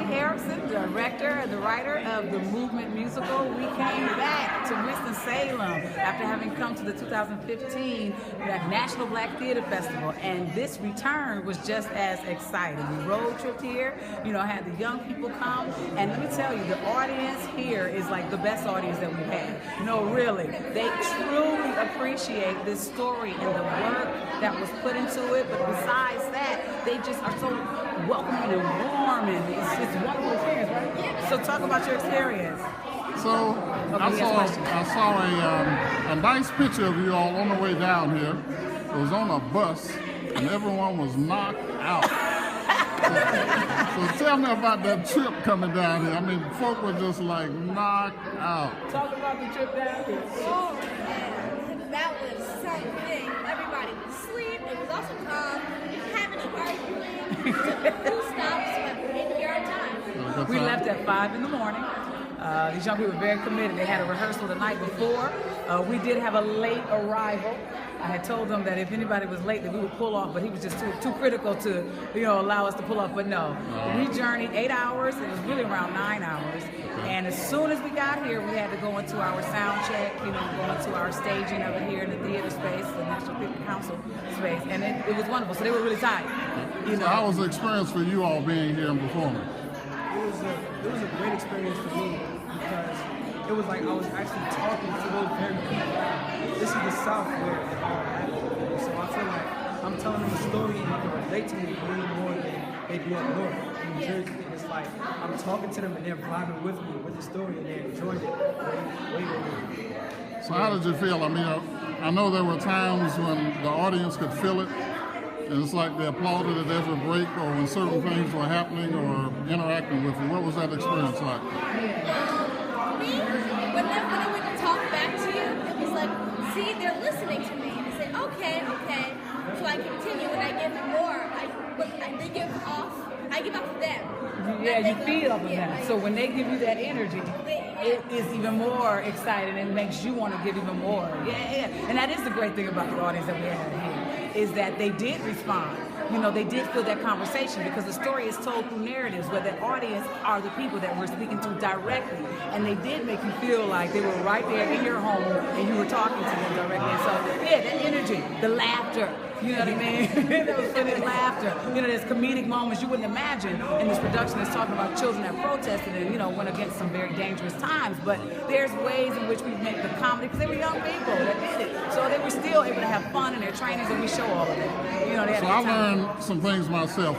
Rodney Harrison, director and the writer of the Movement musical. We came back to Winston-Salem after having come to the 2015 National Black Theater Festival, and this return was just as exciting. We road tripped here, had the young people come, and let me tell you, the audience here is like the best audience that we've had. Really, they truly appreciate this story and the work that was put into it, but besides that, they just are so welcoming and warm, and it's a wonderful experience, right? So talk about your experience. So I saw a nice picture of you all on the way down here. It was on a bus, and everyone was knocked out. So tell me about that trip coming down here. I mean, folk were just like knocked out. Talk about the trip down here. Oh man, that was something. Everybody was asleep. It was also calm. We didn't have any arguing. Took 2 stops, but we made here on time. We left at 5 in the morning. These young people were very committed. They had a rehearsal the night before. We did have a late arrival. I had told them that if anybody was late that we would pull off, but he was just too critical to allow us to pull off. But no, we journeyed 8 hours. It was really around 9 hours. And as soon as we got here, we had to go into our sound check, go into our staging of it here in the theater space, the National Theater Council space, and it was wonderful. So they were really tired. So how was the experience for you all being here and performing? It was a great experience for me because it was like I was actually talking to those very people. This is the South where it all happened. So I feel like I'm telling them a story and they can relate to me way more than they do up north in New Jersey. And it's like I'm talking to them and they're vibing with me with the story and they're enjoying it way more. So how did you feel? I mean, I know there were times when the audience could feel it. And it's like they applauded at every break or when certain things were happening or interacting with you. What was that experience like? Me, when I went to talk back to you, it was like, see, they're listening to me. And I said, okay. So I continue and I give them more. I give off them. Yeah, you feed off of them. So when they give you that energy, it is even more exciting and makes you want to give even more. Yeah. And that is the great thing about the audience that we have here, is that they did respond. They did feel that conversation because the story is told through narratives where the audience are the people that we're speaking to directly. And they did make you feel like they were right there in your home and you were talking to them directly. And so, yeah, that energy, the laughter, you know what I mean? There was funny laughter. There's comedic moments you wouldn't imagine in this production that's talking about children that protested and, went against some very dangerous times. But there's ways in which we make the comedy, because they were young people that did it. So they were still able to have fun in their trainings, and we show all of it. They had So I learned some things myself.